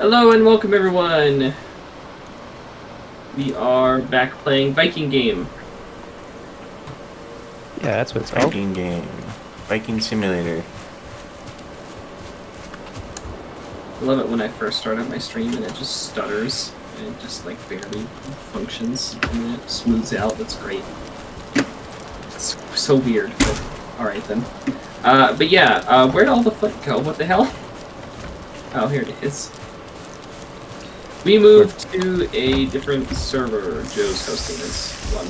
Hello and welcome everyone. We are back playing Viking game. Yeah, that's what it's called. Viking game. Viking simulator. I love it when I first start up my stream and it just stutters and it just like barely functions and then it smooths out. That's great. It's so weird, but alright then. But yeah, where'd all the foot go? What the hell? Oh, here it is. We moved to a different server. Joe's hosting this one.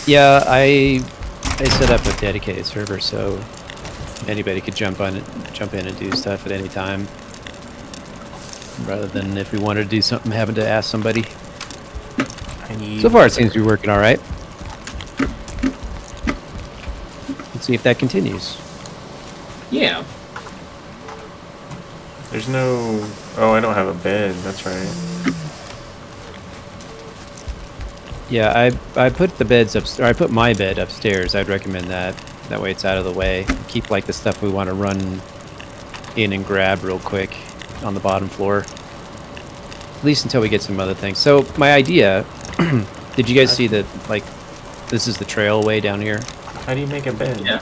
Yeah, I set up a dedicated server so anybody could jump in and do stuff at any time, rather than if we wanted to do something having to ask somebody. So far, it seems to be working all right. Let's see if that continues. Yeah. There's no... Oh, I don't have a bed. That's right. Yeah, I put the beds I put my bed upstairs. I'd recommend that. That way it's out of the way. Keep like the stuff we want to run in and grab real quick on the bottom floor. At least until we get some other things. So my idea, did you guys see that, like, this is the trail way down here? How do you make a bed? Yeah.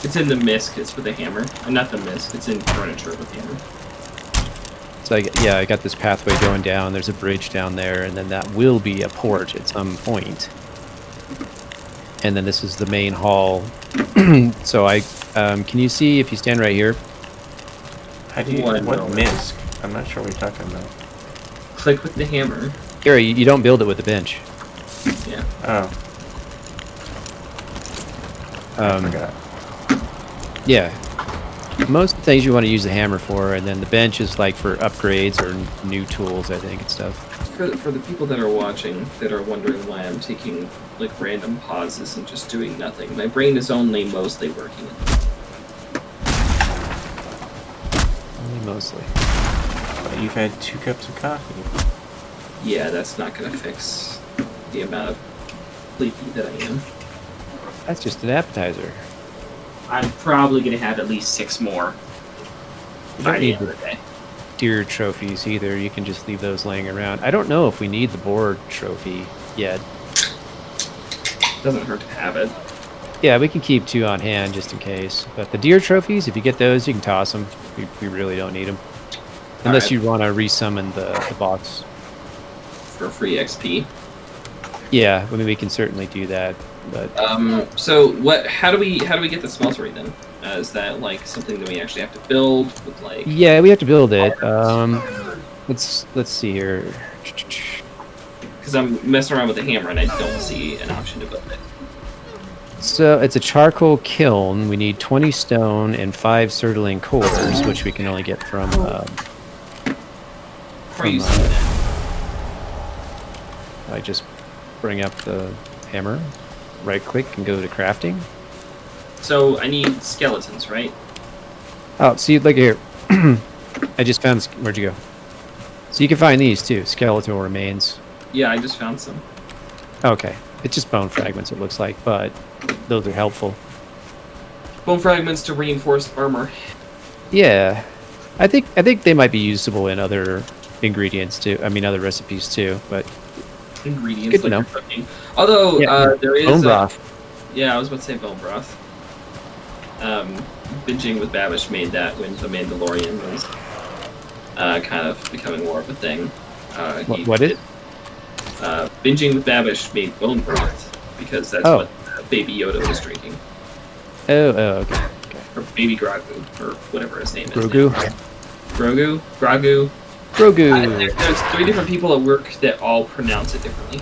It's in the misc, it's with a hammer. Not the misc, it's in furniture with a hammer. So I got this pathway going down. There's a bridge down there, and then that will be a port at some point. And then this is the main hall. So can you see if you stand right here? How do you... What misc? I'm not sure what you're talking about. Click with the hammer. Gary, you don't build it with a bench. Yeah. Oh. I forgot. Yeah. Most things you want to use the hammer for, and then the bench is like for upgrades or new tools, I think, and stuff. For the people that are watching that are wondering why I'm taking like random pauses and just doing nothing, my brain is only mostly working. Only mostly. But you've had 2 cups of coffee. Yeah, that's not gonna fix the amount of sleepy that I am. That's just an appetizer. I'm probably gonna have at least 6 more by the end of the day. Deer trophies either. You can just leave those laying around. I don't know if we need the board trophy yet. Doesn't hurt to have it. Yeah, we can keep 2 on hand just in case. But the deer trophies, if you get those, you can toss them. We really don't need them. Unless you want to resummon the box. For free XP. Yeah, I mean, we can certainly do that. But so what? How do we get the smeltery then? Is that like something that we actually have to build with like? Yeah, we have to build it. Let's see here. Because I'm messing around with the hammer and I don't see an option to build it. So it's a charcoal kiln. We need 20 stone and 5 sertling cores, which we can only get from. I just bring up the hammer, right click, and go to crafting. So I need skeletons, right? Oh, see, look here. I just found. Where'd you go? So you can find these too, skeletal remains. Yeah, I just found some. Okay, it's just bone fragments. It looks like, but those are helpful. Bone fragments to reinforce armor. Yeah, I think they might be usable in other ingredients too. I mean, other recipes too. But ingredients good like cooking. Although there is bone broth. Yeah, I was about to say bone broth. Binging with Babish made that when The Mandalorian was kind of becoming more of a thing. What is? Binging with Babish made bone broth because that's what Baby Yoda was drinking. Oh, okay. Or Baby Grogu, or whatever his name is. Grogu. Grogu. There's 3 different people at work that all pronounce it differently.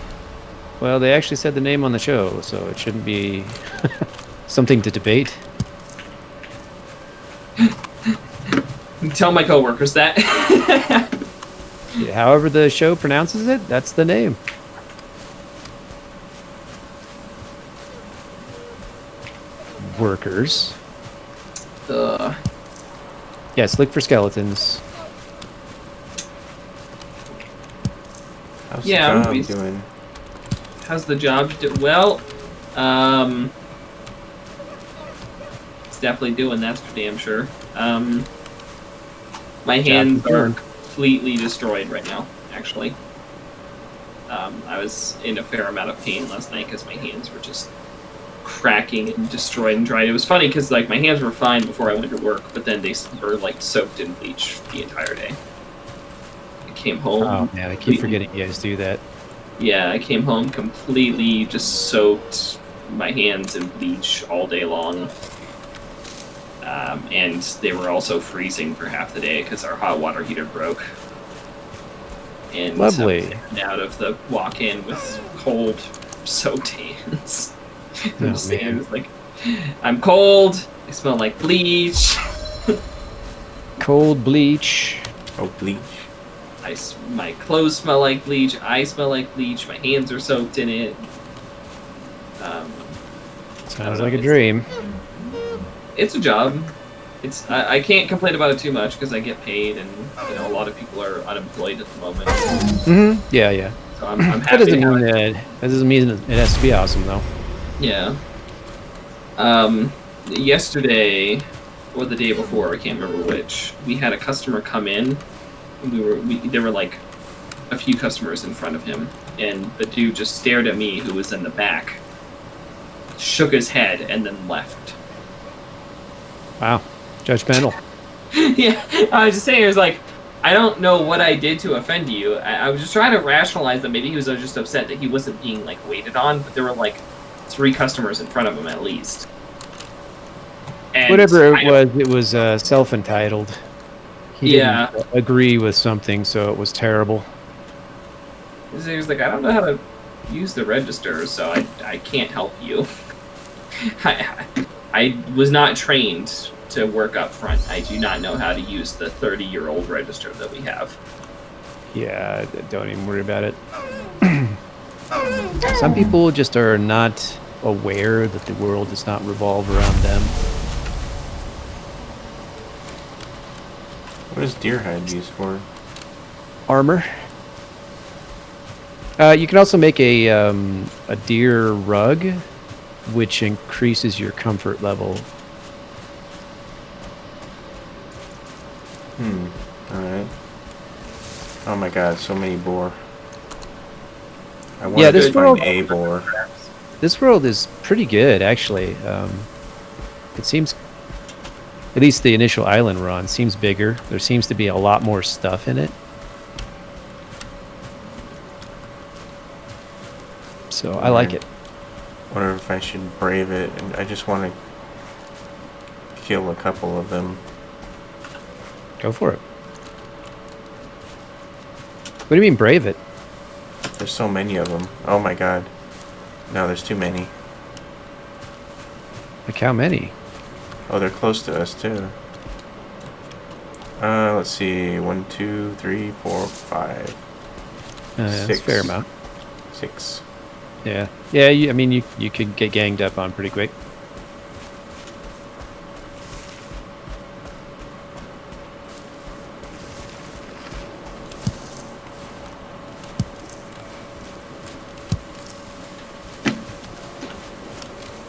Well, they actually said the name on the show, so it shouldn't be something to debate. Tell my coworkers that. Yeah, however the show pronounces it, that's the name. Workers. Yes, look for skeletons. How's the job doing? How's the job doing? Well, it's definitely doing, that's for damn sure. My hands are completely destroyed right now, actually. I was in a fair amount of pain last night because my hands were just cracking and destroyed and dried. It was funny because like my hands were fine before I went to work, but then they were like soaked in bleach the entire day. I came home. Oh man, I keep forgetting you guys do that. Yeah, I came home completely just soaked my hands in bleach all day long. And they were also freezing for half the day because our hot water heater broke. And Lovely. So out of the walk-in with cold, soaked hands. Man. Was like, I'm cold. I smell like bleach. Cold bleach. Oh, bleach. My clothes smell like bleach. I smell like bleach. My hands are soaked in it. Sounds like a dream. It's a job. I can't complain about it too much because I get paid, and a lot of people are unemployed at the moment. Mm-hmm. Yeah. So I'm happy. That doesn't mean it has to be awesome though. Yeah. Yesterday, or the day before, I can't remember which, we had a customer come in. There were like a few customers in front of him, and the dude just stared at me, who was in the back, shook his head, and then left. Wow. Judgmental. Yeah, I was just saying, it was like, I don't know what I did to offend you. I was just trying to rationalize that maybe he was just upset that he wasn't being like waited on, but there were like 3 customers in front of him at least. And whatever it was self-entitled. He Yeah. didn't agree with something, so it was terrible. He was like, I don't know how to use the register, so I can't help you. I was not trained to work up front. I do not know how to use the 30-year-old register that we have. Yeah, don't even worry about it. Some people just are not aware that the world does not revolve around them. What is deer hide used for? Armor. You can also make a deer rug, which increases your comfort level. Alright. Oh my god, so many boar. I want Yeah, to find a boar. This world is pretty good, actually. It seems, at least the initial island we're on, seems bigger. There seems to be a lot more stuff in it. So I like it. Wonder if I should brave it, and I just want to kill a couple of them. Go for it. What do you mean brave it? There's so many of them. Oh my god. No, there's too many. Like how many? Oh, they're close to us too. Let's see. 1, 2, 3, 4, 5. That's a 6. fair amount. 6. Yeah. I mean, you could get ganged up on pretty quick.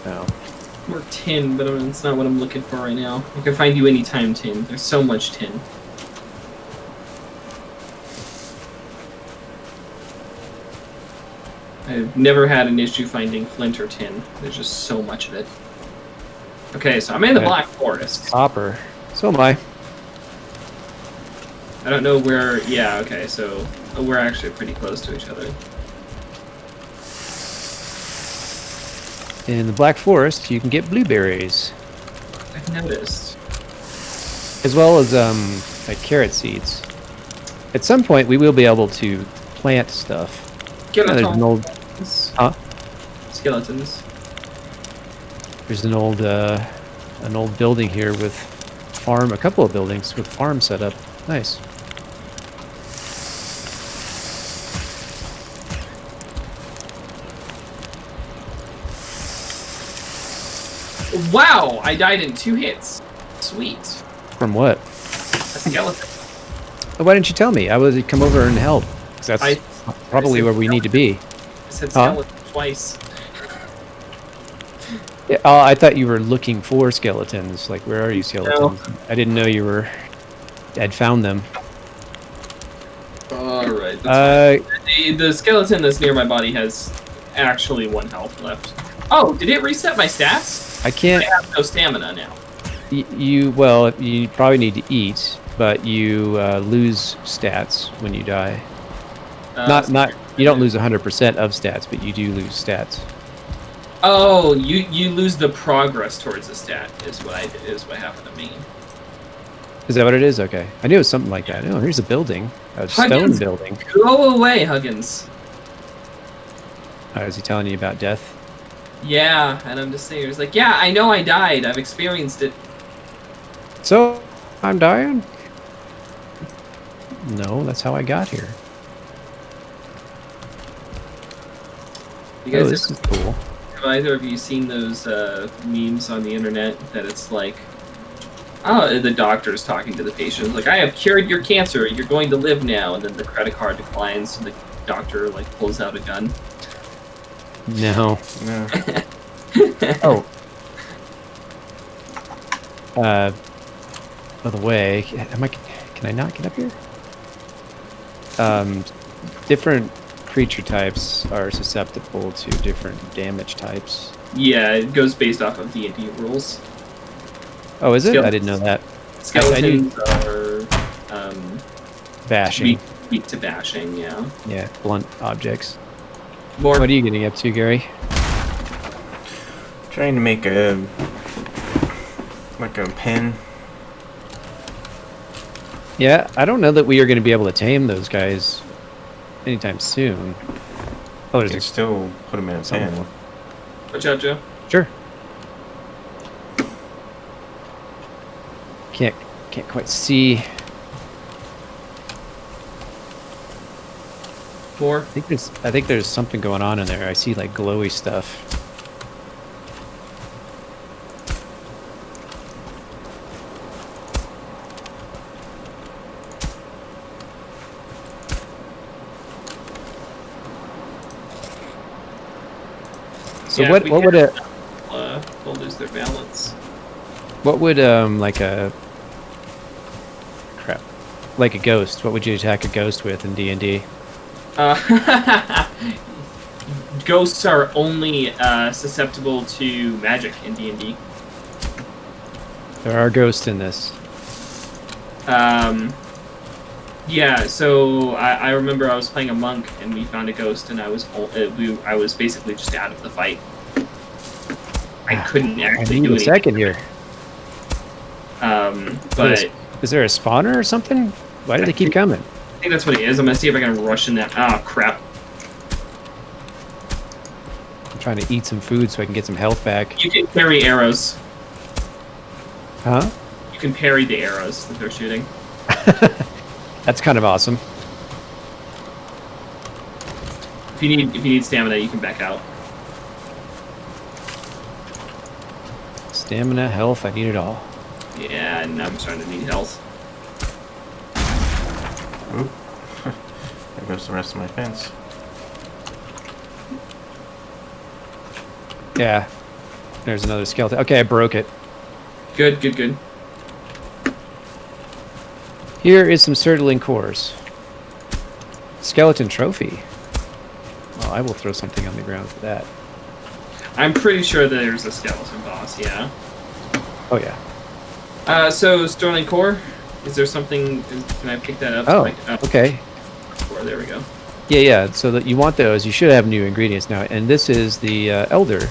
Oh. More tin, but it's not what I'm looking for right now. I can find you anytime tin. There's so much tin. I've never had an issue finding flint or tin. There's just so much of it. Okay, so I'm in the Black Forest. Copper. So am I. I don't know where... Yeah, okay, so we're actually pretty close to each other. In the Black Forest, you can get blueberries. I've noticed. As well as like carrot seeds. At some point, we will be able to plant stuff. Skeletons. There's an old... Huh? Skeletons. There's an old building here with farm, a couple of buildings with farm set up. Nice. Wow! I died in 2 hits. Sweet. From what? A skeleton. Why didn't you tell me? I would come over and help. 'Cause that's probably where we need to be. I said skeleton twice. Yeah, I thought you were looking for skeletons. Like, where are you, skeletons? No. I didn't know you had found them. Alright, that's fine. The skeleton that's near my body has actually 1 health left. Oh, did it reset my stats? I can't. I have no stamina now. You probably need to eat, but you lose stats when you die. You don't lose 100% of stats, but you do lose stats. Oh, you lose the progress towards the stat is what happened to me. Is that what it is? Okay, I knew it was something like that. Oh, here's a building, a Huggins, stone building. Go away, Huggins. Is he telling you about death? Yeah, and I'm just saying, it's like, yeah, I know I died. I've experienced it. So, I'm dying? No, that's how I got here. You guys this is cool. Have either of you seen those memes on the internet that it's like, oh, the doctor's talking to the patient, like, I have cured your cancer, you're going to live now, and then the credit card declines, and the doctor, like, pulls out a gun. No. No. Oh. By the way, can I not get up here? Different creature types are susceptible to different damage types. Yeah, it goes based off of D&D rules. Oh, is it? I didn't know that. Skeletons are bashing. Weak to bashing, yeah. Yeah, blunt objects. More. What are you getting up to, Gary? Trying to make a pen. Yeah, I don't know that we are going to be able to tame those guys anytime soon. Oh, You can still put them in a pen. Watch out, Joe. Sure. Can't quite see. More. I think there's something going on in there. I see like glowy stuff. So Yeah, what would it? They'll lose their balance. What would like a ghost? What would you attack a ghost with in D&D? Ghosts are only susceptible to magic in D&D. There are ghosts in this. Yeah, so I remember I was playing a monk and we found a ghost and I was basically just out of the fight. I couldn't actually do anything. A second here. But is there a spawner or something? Why do they keep coming? I think that's what it is. I'm gonna see if I can rush in that. Ah, crap. I'm trying to eat some food so I can get some health back. You can parry arrows. Huh? You can parry the arrows that they're shooting. That's kind of awesome. If you need stamina, you can back out. Stamina, health, I need it all. Yeah, and I'm starting to need health. Oop. There goes the rest of my fence. Yeah. There's another skeleton. Okay, I broke it. Good, good, good. Here is some Surtling cores. Skeleton trophy. Well, I will throw something on the ground for that. I'm pretty sure that there's a skeleton boss, yeah. Oh, yeah. So, Sterling Core, is there something, can I pick that up? Oh, okay. Core, there we go. Yeah, yeah, so that you want those, you should have new ingredients now. And this is the Elder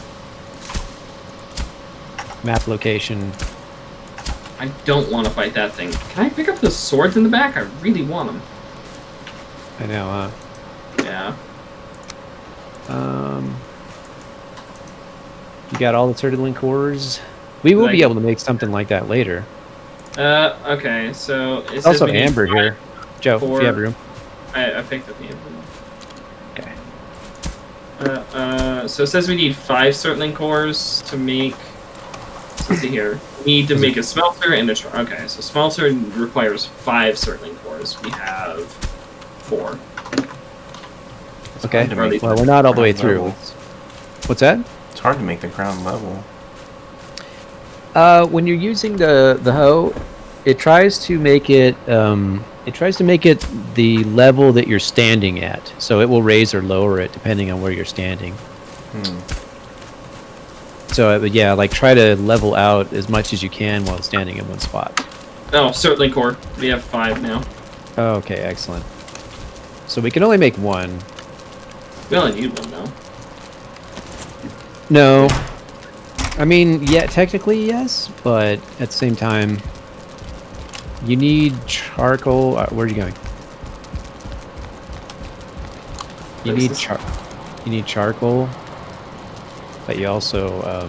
map location. I don't want to fight that thing. Can I pick up the swords in the back? I really want them. I know, huh? Yeah. You got all the Surtling cores? We will be able to make something like that later. Okay, so... There's also amber here. Joe, if you have room. I picked up the amber. Okay. So it says we need 5 Surtling cores to make... Let's see here. We need to make a smelter and a... Okay, so smelter requires 5 Surtling cores. We have 4. Okay, well, we're not all the way through. What's that? It's hard to make the ground level. When you're using the hoe, it tries to make it It tries to make it the level that you're standing at, so it will raise or lower it depending on where you're standing. So yeah, like try to level out as much as you can while standing in one spot. Oh, certainly, Core. We have 5 now. Okay, excellent. So we can only make one. We only need one, though. No. I mean, yeah, technically yes, but at the same time, you need charcoal. Where are you going? You need charcoal, but you also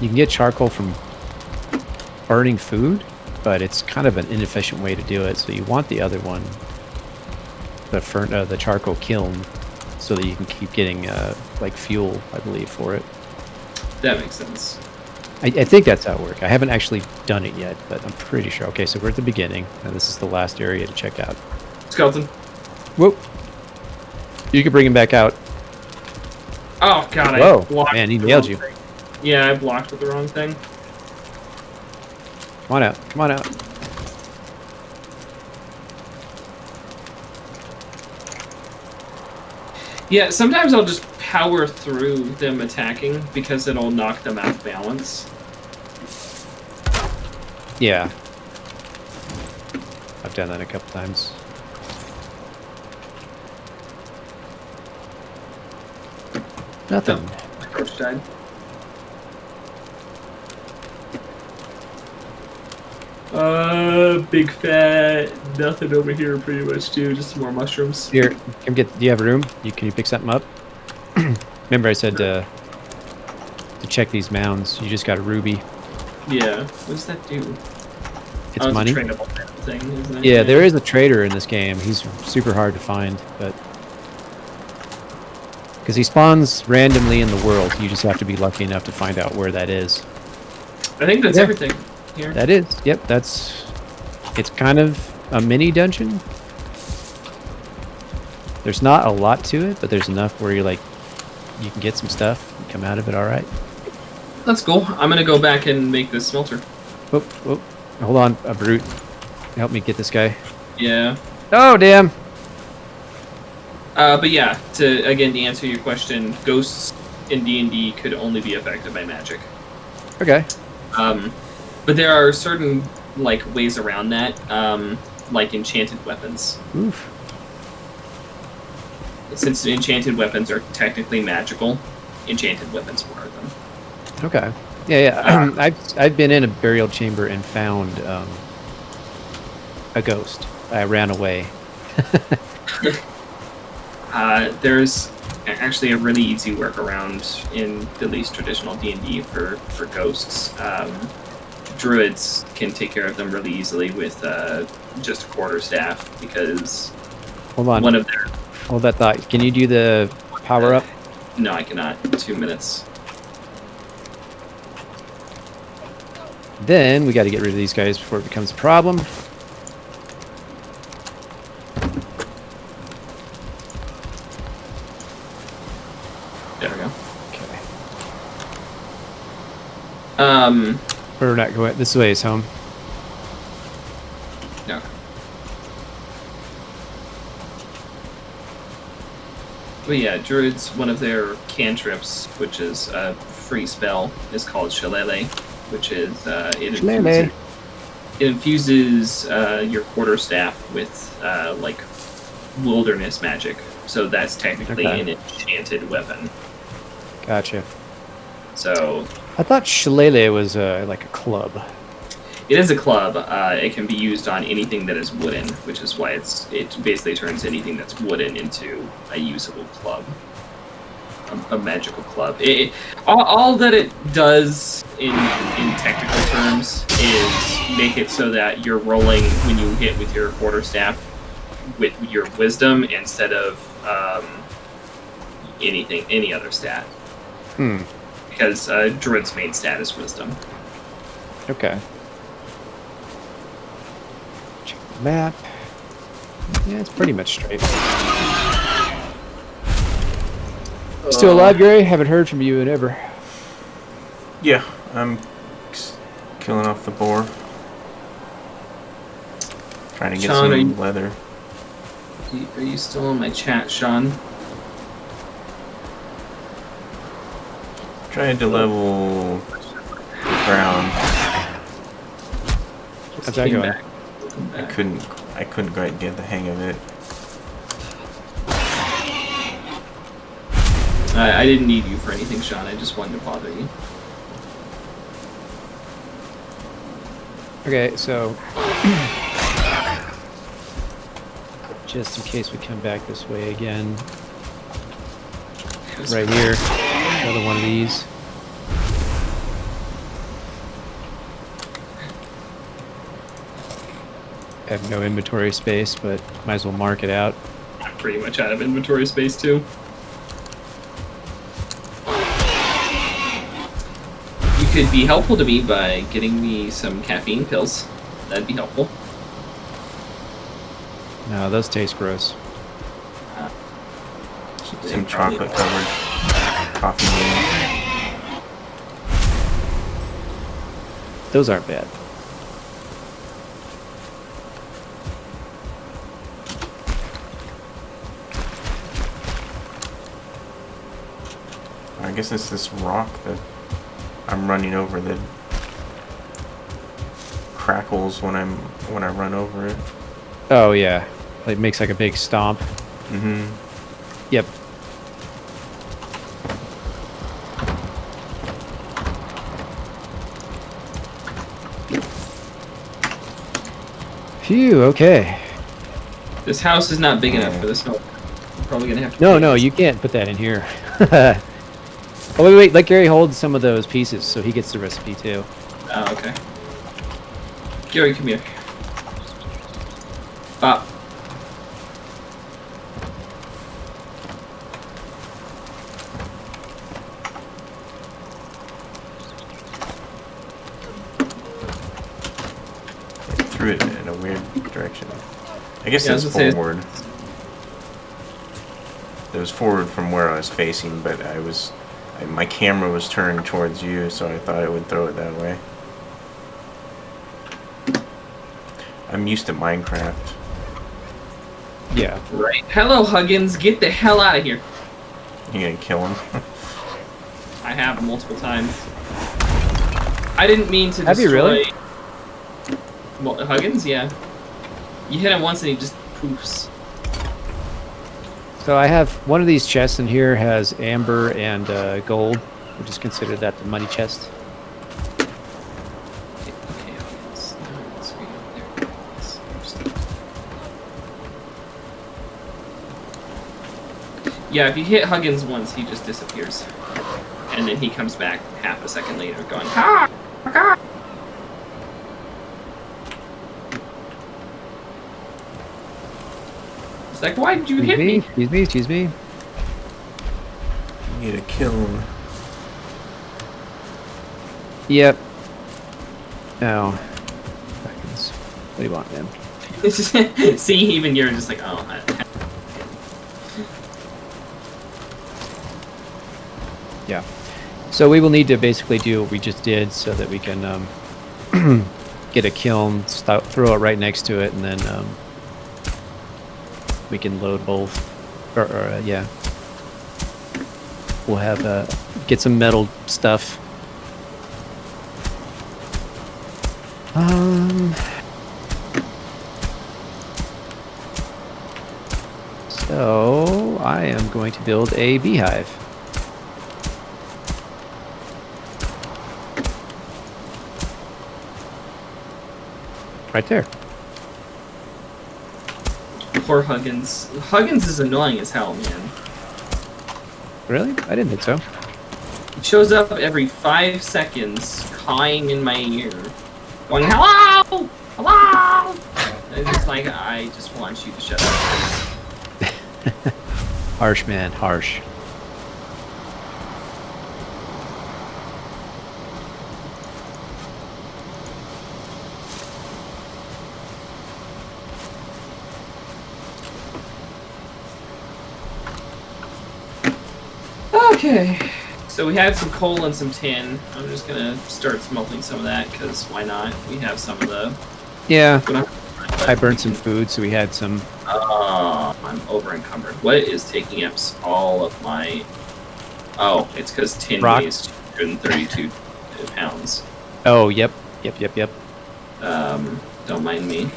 you can get charcoal from burning food, but it's kind of an inefficient way to do it. So you want the other one, the charcoal kiln, so that you can keep getting like fuel, I believe, for it. That makes sense. I think that's how it works. I haven't actually done it yet, but I'm pretty sure. Okay, so we're at the beginning, and this is the last area to check out. Skeleton. Whoop. You can bring him back out. Oh, God, Whoa, I blocked man, he the nailed wrong you. thing. Yeah, I blocked with the wrong thing. Come on out. Come on out. Yeah, sometimes I'll just power through them attacking because it'll knock them out of balance. Yeah. I've done that a couple times. Nothing. My coach died. Big fat nothing over here pretty much too, just some more mushrooms. Here, come get. Do you have room? Can you pick something up? Remember, I said to check these mounds. You just got a ruby. Yeah. What does that do? It's money. It's a tradable thing, isn't it? Yeah, there is a trader in this game. He's super hard to find, but because he spawns randomly in the world, you just have to be lucky enough to find out where that is. I think that's everything here. That is. Yep, it's kind of a mini dungeon. There's not a lot to it, but there's enough where you're like, you can get some stuff and come out of it all right. That's cool. I'm gonna go back and make this smelter. Whoop, whoop. Hold on, a brute. Help me get this guy. Yeah. Oh, damn. But yeah, to answer your question, ghosts in D&D could only be affected by magic. Okay. But there are certain ways around that, like enchanted weapons. Oof. Since enchanted weapons are technically magical, enchanted weapons were them. Okay. Yeah. I've been in a burial chamber and found a ghost. I ran away. There's actually a really easy workaround in at least traditional D&D for ghosts. Druids can take care of them really easily with just a quarterstaff because Hold on. one of their... Hold that thought. Can you do the power up? No, I cannot. 2 minutes. Then we got to get rid of these guys before it becomes a problem. There we go. Okay. We're not going. This way is home. No. But yeah, druids, one of their cantrips, which is a free spell, is called Shillelagh, which is it infuses your quarterstaff with wilderness magic. So that's technically an enchanted weapon. Gotcha. So I thought shillelagh was like a club. it is a club. It can be used on anything that is wooden, which is why it basically turns anything that's wooden into a usable club, a magical club. All that it does in technical terms is make it so that you're rolling when you hit with your quarterstaff with your wisdom instead of any other stat. Because druid's main stat is wisdom. Okay. Check the map. Yeah, it's pretty much straight. Still alive, Gary? Haven't heard from you in ever. Yeah, I'm killing off the boar. Trying to get Sean, some leather. Are you still in my chat, Sean? Trying to level the ground. How's that going? I couldn't quite get the hang of it. I didn't need you for anything, Sean. I just wanted to bother you. Okay, so just in case we come back this way again, right here, another one of these. I have no inventory space, but might as well mark it out. I'm pretty much out of inventory space too. You could be helpful to me by getting me some caffeine pills. That'd be helpful. No, those taste gross. Some chocolate covered coffee beans. Those aren't bad. I guess it's this rock that I'm running over that crackles when I run over it. Oh yeah, it makes like a big stomp. Mm-hmm. Yep. Phew, okay. This house is not big enough for this milk. I'm probably gonna have to. No, you can't put that in here. Oh, wait, let Gary hold some of those pieces so he gets the recipe too. Oh, okay. Gary, come here. Bop. Threw it in a weird direction. I guess Yeah, it's I was gonna say- forward. It was forward from where I was facing, but my camera was turned towards you, so I thought it would throw it that way. I'm used to Minecraft. Yeah. Right. Hello, Huggins. Get the hell out of here. You gonna kill him? I have multiple times. I didn't mean to Have you destroy... really? Well, Huggins, yeah. You hit him once and he just poofs. So I have one of these chests in here has amber and gold. We'll just consider that the money chest. Okay, Huggins. No, let's go there. Yeah, if you hit Huggins once, he just disappears. And then he comes back half a second later going, ha! Ha! It's like, why did you hit me? Excuse me. You need to kill him. Yep. Now, what do you want, man? See, even you're just like, oh. Yeah. So we will need to basically do what we just did so that we can get a kiln, throw it right next to it, and then we can load both. Yeah. We'll have get some metal stuff. So I am going to build a beehive. Right there. Poor Huggins. Huggins is annoying as hell, man. Really? I didn't think so. He shows up every 5 seconds, cawing in my ear, going, hello! Hello! And it's just like, I just want you to shut up. Harsh, man. Harsh. Okay. So we had some coal and some tin. I'm just gonna start smelting some of that, because why not? We have some of the... Yeah. I burnt some food, so we had some. Oh, I'm over encumbered. What is taking up all of my? Oh, it's because tin Rock. weighs 232 pounds. Oh, yep. Don't mind me. I'm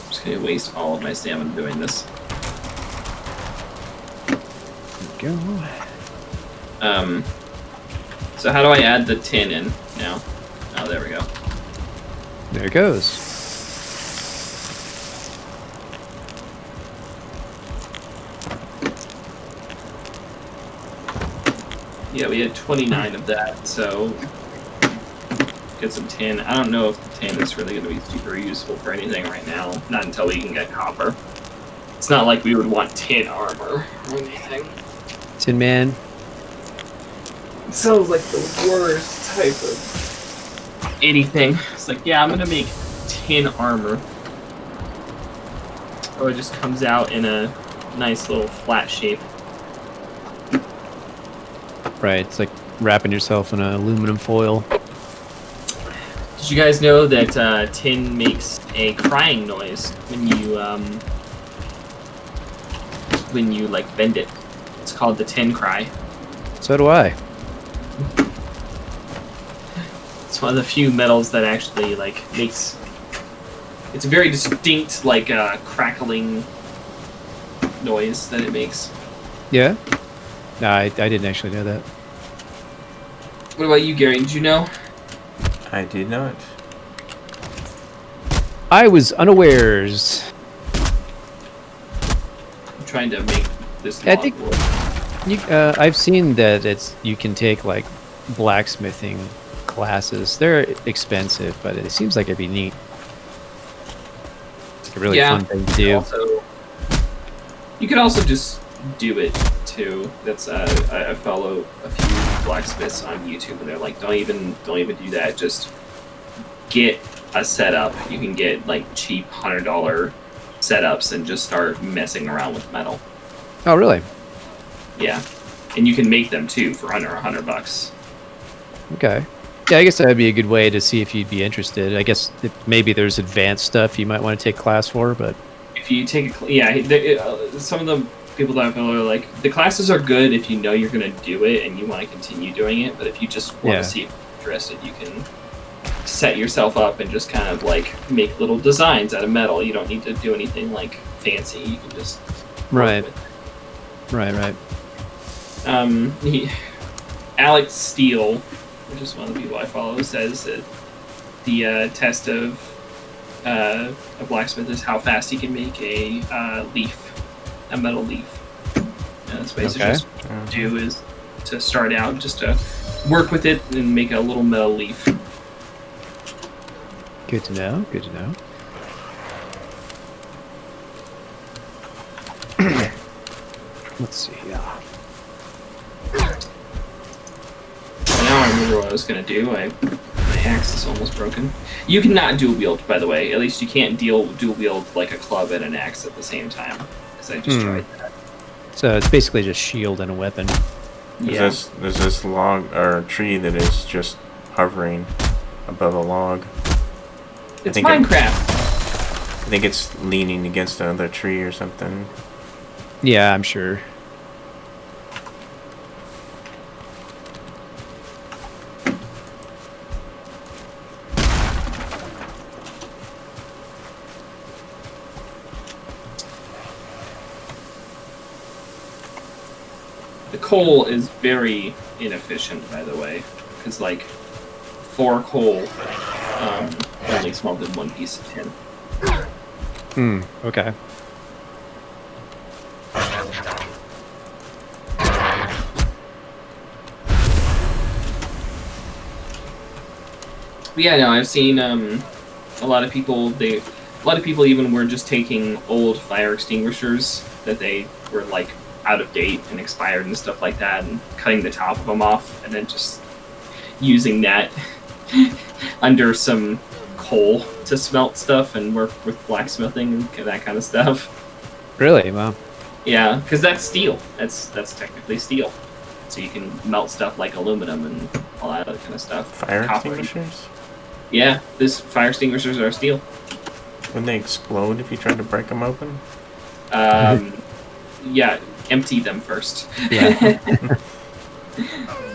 just gonna waste all of my stamina doing this. There we go. So how do I add the tin in now? Oh, there we go. There it goes. Yeah, we had 29 of that, so get some tin. I don't know if the tin is really going to be super useful for anything right now. Not until we can get copper. It's not like we would want tin armor or anything. Tin Man. It sounds like the worst type of anything. It's like, yeah, I'm going to make tin armor. Oh, it just comes out in a nice little flat shape. Right, it's like wrapping yourself in aluminum foil. Did you guys know that tin makes a crying noise when you like bend it? It's called the tin cry. So do I. It's one of the few metals that actually like makes. It's a very distinct like crackling noise that it makes. Yeah? No, I didn't actually know that. What about you, Gary? Did you know? I did not. I was unawares. I'm trying to make this I log think- work. I've seen that you can take like blacksmithing classes. They're expensive, but it seems like it'd be neat. It's like a really fun thing to do. You could also just do it too. That's I follow a few blacksmiths on YouTube, and they're like, don't even do that. Just get a setup. You can get like cheap $100 setups and just start messing around with metal. Oh, really? Yeah, and you can make them too for under $100. Okay. Yeah, I guess that'd be a good way to see if you'd be interested. I guess maybe there's advanced stuff you might want to take class for, but If you take some of the people that I follow are like, the classes are good if you know you're going to do it and you want to continue doing it, but if you just want to see if you're interested, you can set yourself up and just kind of like make little designs out of metal. You don't need to do anything like fancy. You can just Right. work with Right. Alex Steele, which is one of the people I follow, says that the test of a blacksmith is how fast he can make a metal leaf. And that's basically just what you do is to start out, just to work with it and make a little metal leaf. Good to know. Good to know. Let's see. Now I remember what I was gonna do. My axe is almost broken. You cannot dual wield, by the way. At least you can't dual wield like a club and an axe at the same time. Because I just tried that. So it's basically just shield and a weapon. Yeah. There's this log or tree that is just hovering above a log. It's Minecraft. I think it's leaning against another tree or something. Yeah, I'm sure. The coal is very inefficient, by the way, because like 4 coal only smelted 1 piece of tin. Okay. But yeah, no, I've seen a lot of people. A lot of people even were just taking old fire extinguishers that they were like out of date and expired and stuff like that, and cutting the top of them off, and then just using that under some coal to smelt stuff and work with blacksmithing and that kind of stuff. Really? Wow. Yeah, because that's steel. That's technically steel. So you can melt stuff like aluminum and all that other kind of stuff. Fire Copper. extinguishers? Yeah, this fire extinguishers are steel. Wouldn't they explode if you tried to break them open? Yeah, empty them first. Yeah.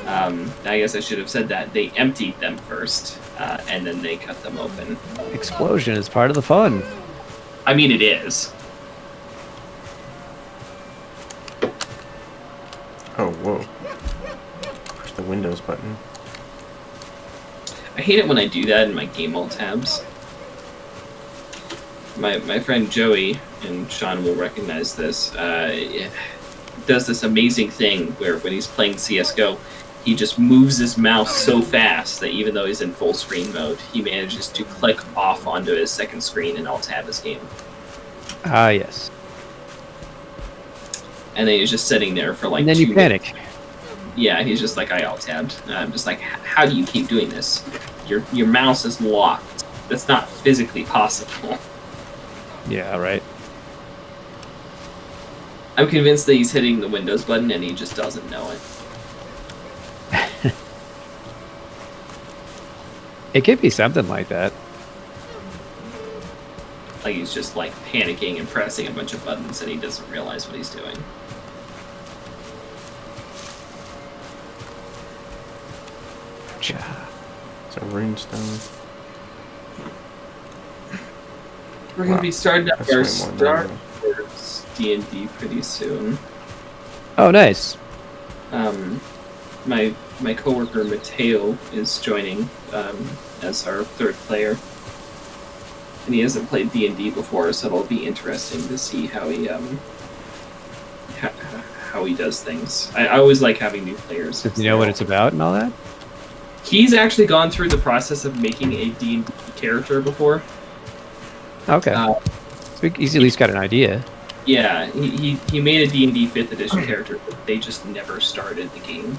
I guess I should have said that. They emptied them first, and then they cut them open. Explosion is part of the fun. I mean, it is. Oh, whoa. Push the Windows button. I hate it when I do that in my game alt tabs. My friend Joey, and Sean will recognize this, does this amazing thing where when he's playing CSGO, he just moves his mouse so fast that even though he's in full screen mode, he manages to click off onto his second screen and alt tab his game. Ah, yes. And then he's just sitting there for like And then 2 you panic. Yeah, he's just like, I alt tabbed. And I'm just like, how do you keep doing this? Your mouse is locked. That's not physically possible. Yeah, right. I'm convinced that he's hitting the Windows button and he just doesn't know it. It could be something like that. Like he's just like panicking and pressing a bunch of buttons and he doesn't realize what he's doing. It's a runestone. We're gonna be starting up That's our way more Star normal. Wars D&D pretty soon. Oh, nice. My coworker Mateo is joining as our third player, and he hasn't played D&D before, so it'll be interesting to see how he how he does things. I always like having new players. Does he know what it's about and all that? He's actually gone through the process of making a D&D character before. Okay. So he's at least got an idea. Yeah, he made a D&D 5th edition character, but they just never started the game.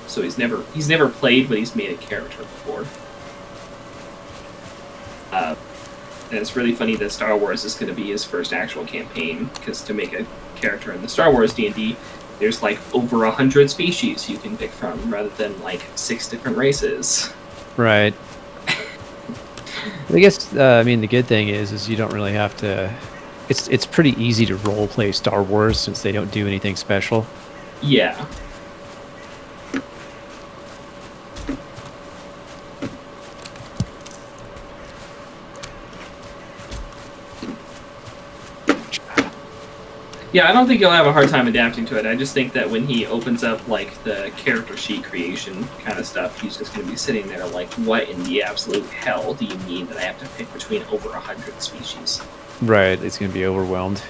So he's never played, but he's made a character before. And it's really funny that Star Wars is going to be his first actual campaign, because to make a character in the Star Wars D&D, there's like over 100 species you can pick from, rather than like 6 different races. Right. I guess I mean the good thing is you don't really have to. It's pretty easy to role play Star Wars since they don't do anything special. Yeah. Yeah, I don't think you'll have a hard time adapting to it. I just think that when he opens up like the character sheet creation kind of stuff, he's just going to be sitting there like, what in the absolute hell do you mean that I have to pick between over 100 species? Right. It's going to be overwhelmed.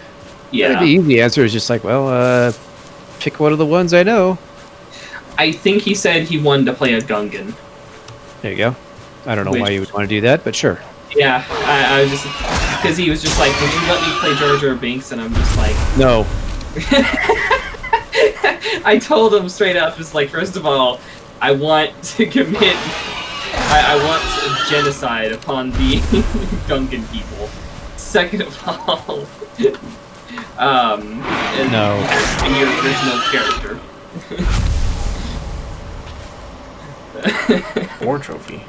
Yeah. The easy answer is just like, well, pick one of the ones I know. I think he said he wanted to play a Gungan. There you go. I don't know why you would want to do that, but sure. Yeah, I was just... Because he was just like, would you let me play Jar Jar Binks? And I'm just like... No. I told him straight up, just like, first of all, I want to commit... I want a genocide upon the Gungan people. Second of all... No. And your original character. War trophy.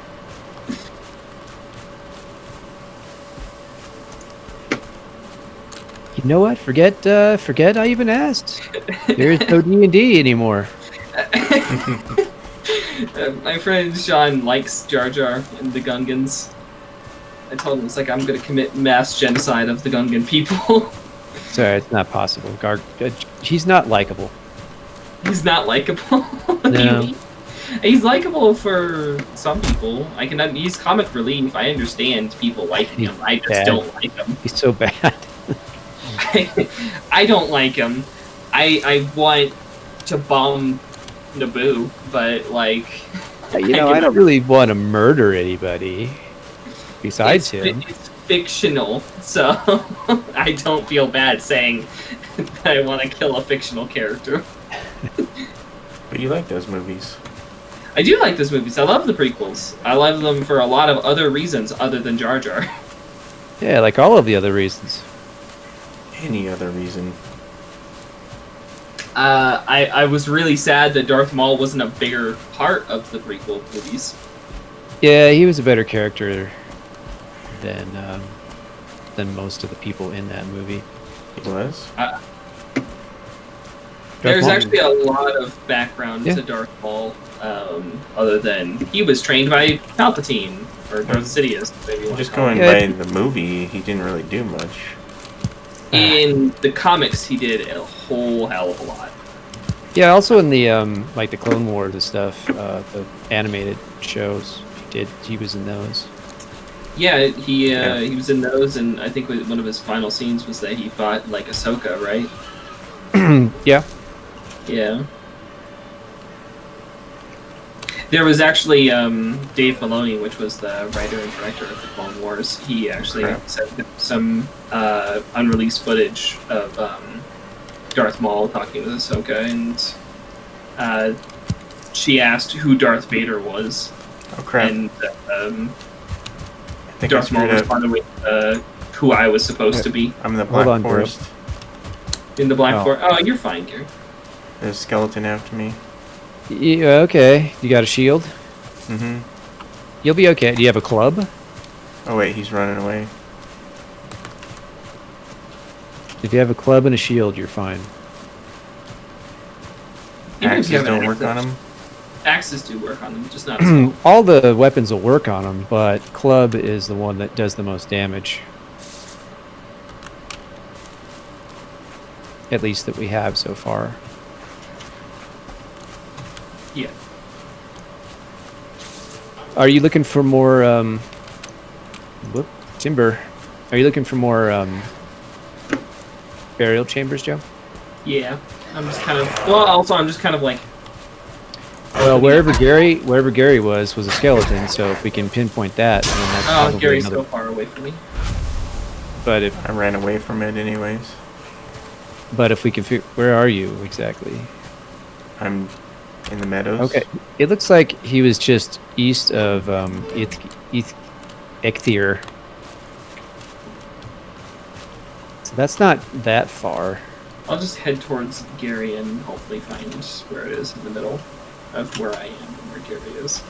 You know what? Forget I even asked. There's no D&D anymore. My friend Sean likes Jar Jar and the Gungans. I told him, it's like, I'm going to commit mass genocide of the Gungan people. Sorry, it's not possible. He's not likable. He's not likable? What do you No. mean? He's likable for some people. He's comic relief. I understand people liking him. I just bad. don't like him. He's so bad. I don't like him. I want to bomb Naboo, but like... I don't really want to murder anybody besides him. It's fictional, so I don't feel bad saying that I want to kill a fictional character. But you like those movies. I do like those movies. I love the prequels. I love them for a lot of other reasons other than Jar Jar. Yeah, like all of the other reasons. Any other reason. I was really sad that Darth Maul wasn't a bigger part of the prequel movies. Yeah, he was a better character than most of the people in that movie. He was? There's Maul. actually a lot of background to Darth Maul, other than he was trained by Palpatine, or Darth Sidious, maybe you want Just to call going him. by the movie, he didn't really do much. In the comics, he did a whole hell of a lot. Yeah, also in the like the Clone Wars and stuff, the animated shows, he was in those. Yeah, he was in those, and I think one of his final scenes was that he fought like Ahsoka, right? Yeah. Yeah. There was actually Dave Filoni, which was the writer and director of the Clone Wars. He actually sent some unreleased footage of Darth Maul talking with Ahsoka, and she asked who Darth Vader was. Oh crap! And I think Darth Maul responded with who I was supposed to be. I'm in the Black on, Forest. In the Black Forest. Oh, you're fine, Gary. There's a skeleton after me. Yeah, okay. You got a shield? Mm-hmm. You'll be okay. Do you have a club? Oh wait, he's running away. If you have a club and a shield, you're fine. Even if you Axes have an don't work axe, on him. Axes do work on them, just not as well. All the weapons will work on them, but club is the one that does the most damage. At least that we have so far. Yeah. Are you looking for more timber? Are you looking for more burial chambers, Joe? Yeah. I'm just kind of also I'm just kind of like Well, wherever Gary was a skeleton, so if we can pinpoint that, then that's probably Gary's another. so far away from me. But if I ran away from it anyways. we can figure, where are you exactly? I'm in the meadows. Okay, it looks like he was just east of Eikthyr. So that's not that far. I'll just head towards Gary and hopefully find where it is in the middle of where I am and where Gary is.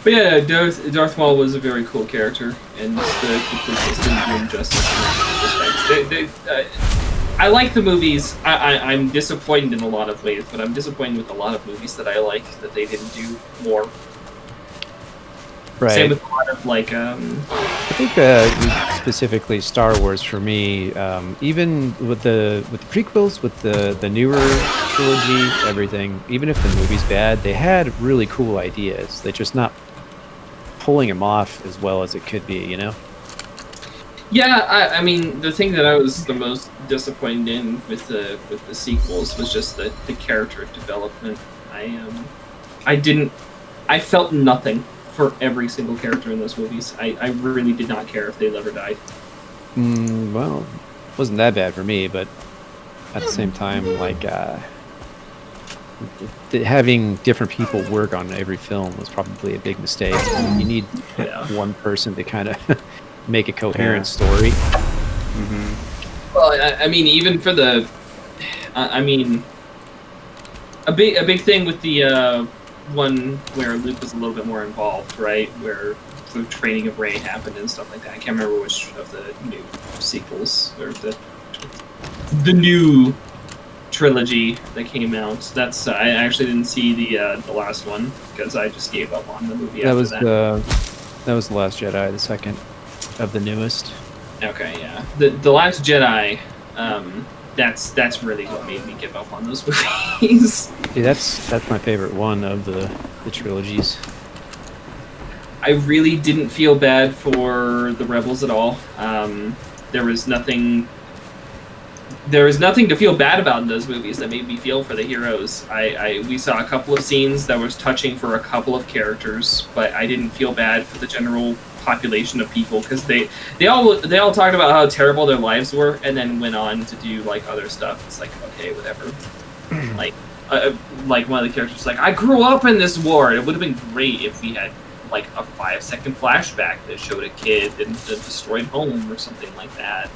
But yeah, Darth Maul was a very cool character, and the prequels didn't do him justice in many respects. I like the movies. I'm disappointed in a lot of ways, but I'm disappointed with a lot of movies that I like that they didn't do more. Right. Same with a lot of like. I think specifically Star Wars for me, even with the prequels, with the newer trilogy, everything. Even if the movie's bad, they had really cool ideas. They're just not pulling them off as well as it could be, you know? Yeah, I mean, the thing that I was the most disappointed in with the sequels was just the character development. I felt nothing for every single character in those movies. I really did not care if they ever died. Well, it wasn't that bad for me, but at the same time, like, having different people work on every film was probably a big mistake. You need one person to kind of make a coherent story. Mm-hmm. Well, I mean, even for the, I mean, a big thing with the one where Luke was a little bit more involved, right? Where the training of Rey happened and stuff like that. I can't remember which of the new sequels or the new trilogy that came out. That's I actually didn't see the last one because I just gave up on the movie. That was The Last Jedi, the second of the newest. Okay, yeah. The Last Jedi. That's really what made me give up on those movies. Yeah, that's my favorite one of the trilogies. I really didn't feel bad for the rebels at all. There was nothing to feel bad about in those movies that made me feel for the heroes. We saw a couple of scenes that was touching for a couple of characters, but I didn't feel bad for the general population of people because they all talked about how terrible their lives were and then went on to do like other stuff. It's like, okay, whatever. like one of the characters was like, I grew up in this war. It would have been great if we had like a 5-second flashback that showed a kid in a destroyed home or something like that.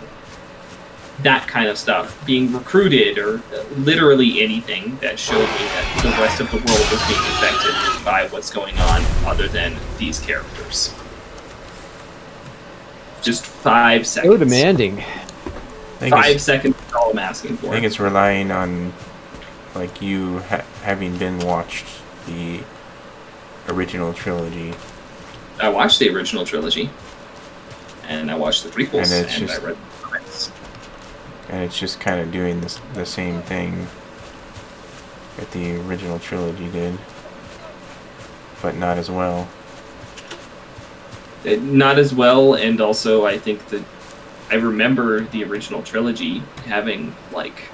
That kind of stuff, being recruited, or literally anything that showed me that the rest of the world was being affected by what's going on other than these characters. Just 5 seconds. So demanding. 5 seconds is all I'm asking for. I think it's relying on, like, you having been watched the original trilogy. I watched the original trilogy, and I watched the prequels, and I read the comics. And it's just kind of doing the same thing that the original trilogy did, but not as well. Not as well, and also I think that I remember the original trilogy having, like,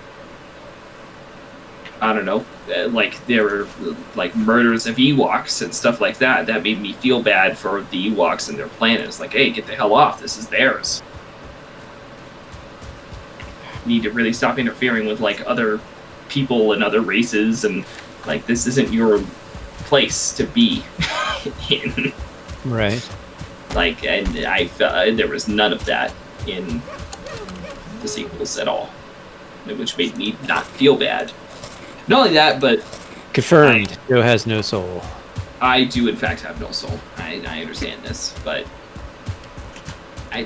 I don't know, like there were like murders of Ewoks and stuff like that. That made me feel bad for the Ewoks and their planet. It's like, hey, get the hell off! This is theirs. You need to really stop interfering with like other people and other races, and like this isn't your place to be in. Right. Like, and I felt there was none of that in the sequels at all, which made me not feel bad. Not only that, but Confirmed. Joe has no soul. I do in fact have no soul. I understand this, but I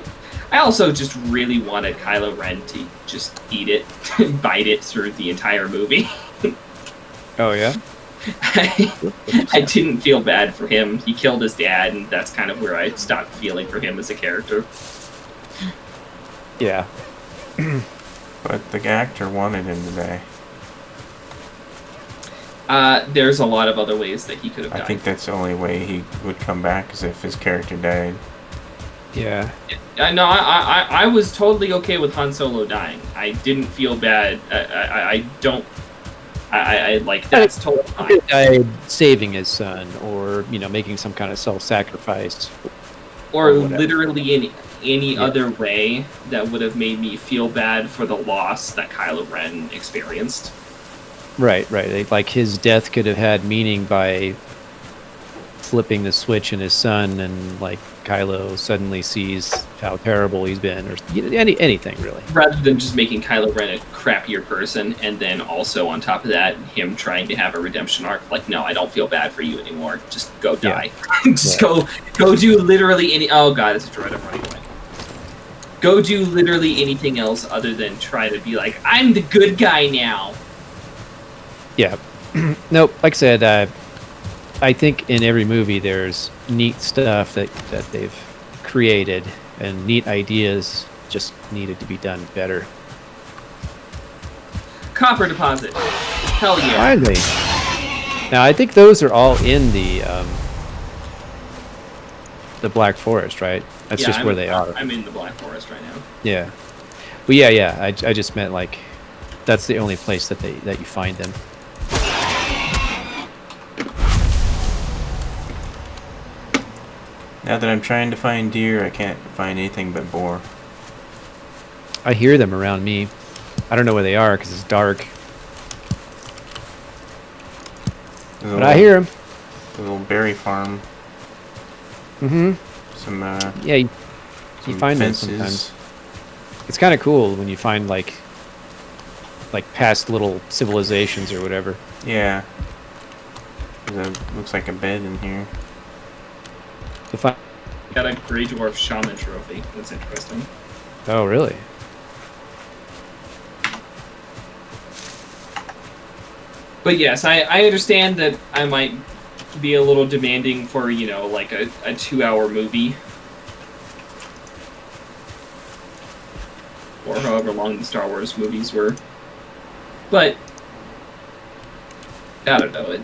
also just really wanted Kylo Ren to just eat it, bite it through the entire movie. Oh yeah. I didn't feel bad for him. He killed his dad, and that's kind of where I stopped feeling for him as a character. Yeah. But the actor wanted him to die. There's a lot of other ways that he could have died. I think that's the only way he would come back, is if his character died. Yeah. No, I was totally okay with Han Solo dying. I didn't feel bad. I don't. I like, that's totally fine. Died saving his son, or making some kind of self-sacrifice, or literally in any other way that would have made me feel bad for the loss that Kylo Ren experienced. Right. Like his death could have had meaning by flipping the switch in his son, and like Kylo suddenly sees how terrible he's been, or anything really. Rather than just making Kylo Ren a crappier person, and then also on top of that, him trying to have a redemption arc. Like, no, I don't feel bad for you anymore. Just go die. Yeah. Just go do literally any. Oh god, it's a droid. I'm running away. Go do literally anything else other than try to be like, I'm the good guy now. Yeah. Nope. Like I said, I think in every movie there's neat stuff that they've created, and neat ideas just needed to be done better. Copper deposit. Hell yeah. Finally. Now I think those are all in the Black Forest, right? That's just where they are. I'm in the Black Forest right now. Yeah. Well, yeah. I just meant like that's the only place that you find them. Now that I'm trying to find deer, I can't find anything but boar. I hear them around me. I don't know where they are because it's dark. But I hear them. The little berry farm. Mm-hmm. Some yeah, you find them sometimes. It's kind of cool when you find like past little civilizations or whatever. Yeah. Looks like a bed in here. Got a Grey Dwarf Shaman trophy. That's interesting. Oh, really? But yes, I understand that I might be a little demanding for, like a 2-hour movie. Or however long the Star Wars movies were. But I don't know,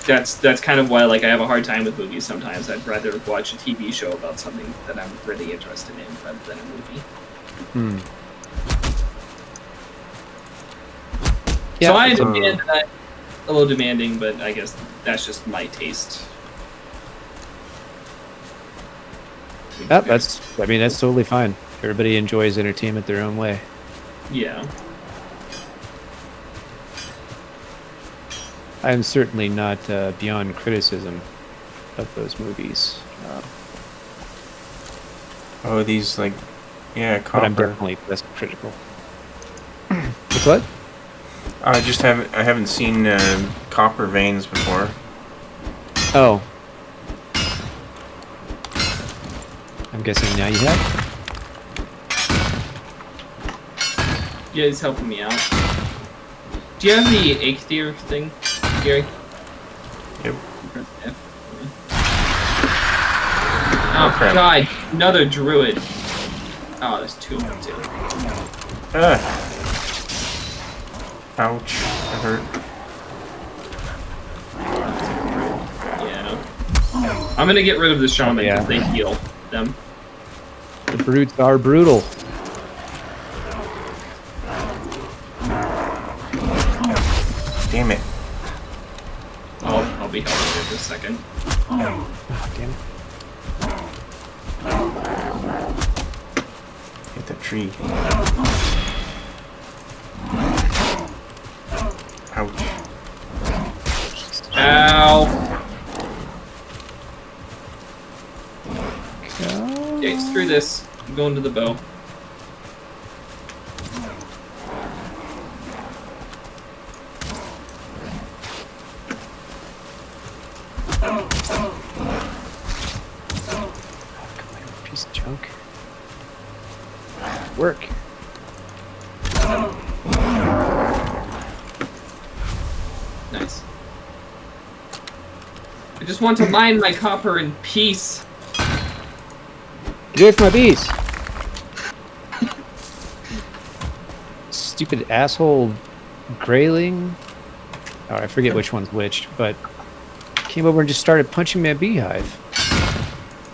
that's kind of why, like, I have a hard time with movies sometimes. I'd rather watch a TV show about something that I'm really interested in rather than a movie. Yeah, so I understand that a little demanding, but I guess that's just my taste. Yeah, that's totally fine. Everybody enjoys entertainment their own way. Yeah. I am certainly not beyond criticism. of those movies. Oh, these like, yeah, But I'm copper. definitely less critical. What's what? I haven't seen copper veins before. Oh. I'm guessing now you have? Yeah, he's helping me out. Do you have the Eikthyr thing, Gary? Yep. Oh crap. god, another druid. Oh, there's two of them too. Ouch. That hurt. Yeah. I'm gonna get rid of the shaman because Yeah. they heal them. The brutes are brutal. Damn it. I'll be helping you in just a second. Oh, damn it. Hit the tree. Ouch. Ow! Okay, screw this. I'm going to the bow. Piece of junk. Work. Nice. I just want to mine my copper in peace. Get away from my bees! Stupid asshole grayling. Oh, I forget which one's which, but came over and just started punching my beehive.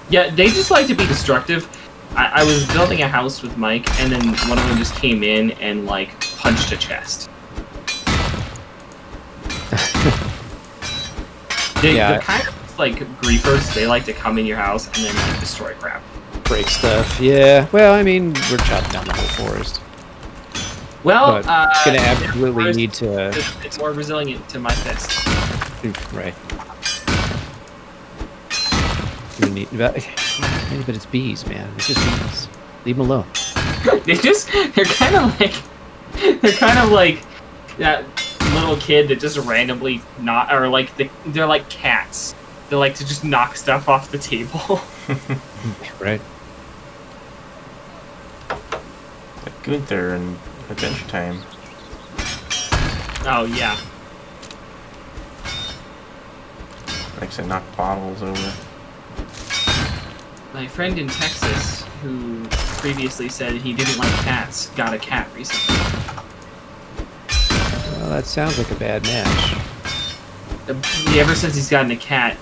Yeah, they just like to be destructive. I was building a house with Mike, and then one of them just came in and, like, punched a chest. They're kind of like griefers. They like to come in your house and then, like, destroy crap. Break stuff. Yeah. Well, I mean, we're chopping down the whole forest. Well, But it's gonna absolutely need to. It's more resilient to my fist. Right. You need, but it's bees, man. It's just bees. Leave them alone. They're kind of like that little kid that just randomly or like they're like cats. They like to just knock stuff off the table. Right. Like Gunther and Adventure Time. Oh yeah. Likes to knock bottles over. My friend in Texas, who previously said he didn't like cats, got a cat recently. Well, that sounds like a bad match. Ever since he's gotten a cat,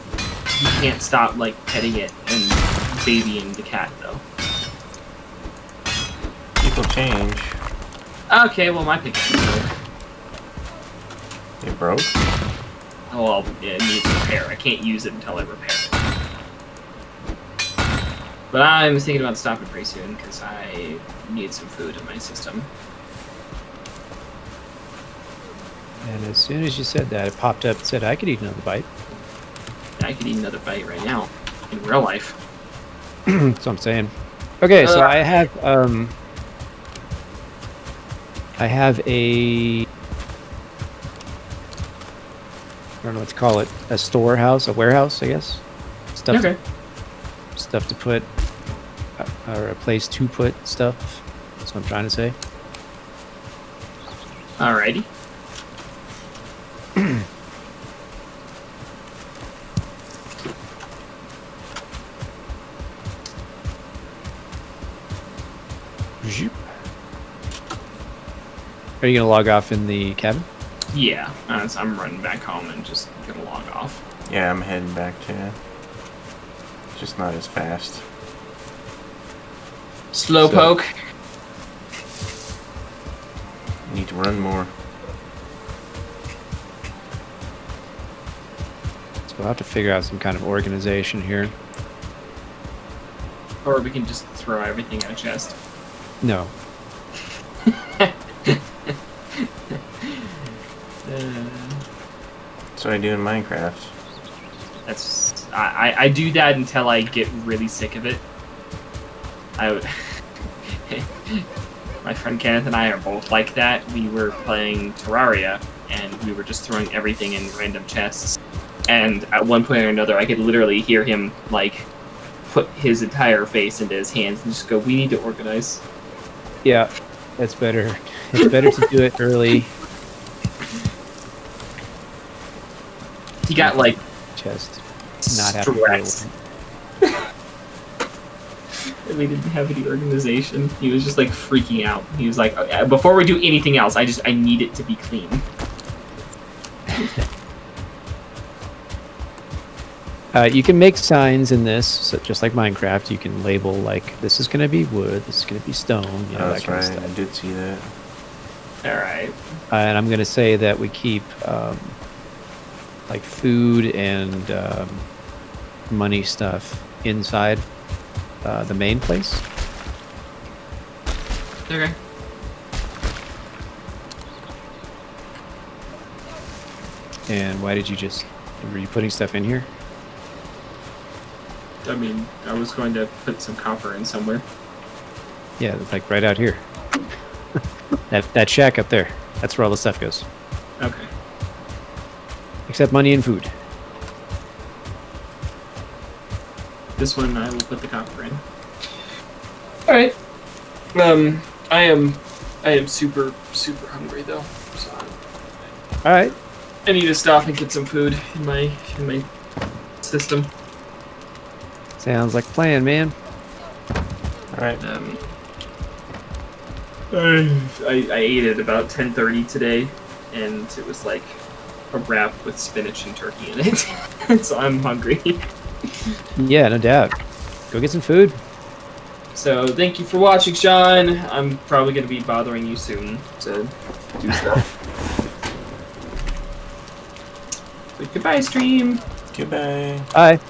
he can't stop like petting it and babying the cat though. People change. Okay, well my pickaxe broke. It broke? Oh, well, yeah, it needs repair. I can't use it until I repair it. But I'm thinking about stopping pretty soon because I need some food in my system. And as soon as you said that, it popped up and said I could eat another bite. I could eat another bite right now in real life. That's what I'm saying. Okay, so I have a, I don't know what to call it, a storehouse, a warehouse, I guess. Stuff to put, or a place to put stuff. That's what I'm trying to say. Alrighty. Zoop. Are you gonna log off in the cabin? Yeah, I'm running back home and just gonna log off. Yeah, I'm heading back to. Just not as fast. Slowpoke. Need to run more. So we'll have to figure out some kind of organization here. Or we can just throw everything in a chest. No. That's what I do in Minecraft. That's I do that until I get really sick of it. My friend Kenneth and I are both like that. We were playing Terraria, and we were just throwing everything in random chests. And at one point or another, I could literally hear him, like, put his entire face into his hands and just go, we need to organize. Yeah, that's better. It's better to do it early. He got, like, Chest. Not have to do stressed. And we didn't have any organization. He was just, like, freaking out. He was like, before we do anything else, I need it to be clean. You can make signs in this, so just like Minecraft. You can label like this is going to be wood, this is going to be stone. You know, that's that kind right. of stuff. I did see that. All right. And I'm going to say that we keep like food and money stuff inside the main place. Okay. And why did you just? Were you putting stuff in here? I mean, I was going to put some copper in somewhere. Yeah, it's like right out here. that shack up there. That's where all the stuff goes. Okay. Except money and food. This one I will put the copper in. All right. I am super hungry though. So All right. I need to stop and get some food in my system. Sounds like a plan, man. All right. I ate at about 10:30 today, and it was like a wrap with spinach and turkey in it. So I'm hungry. Yeah, no doubt. Go get some food. So thank you for watching, Sean. I'm probably going to be bothering you soon to do stuff. So goodbye, stream. Goodbye. Bye.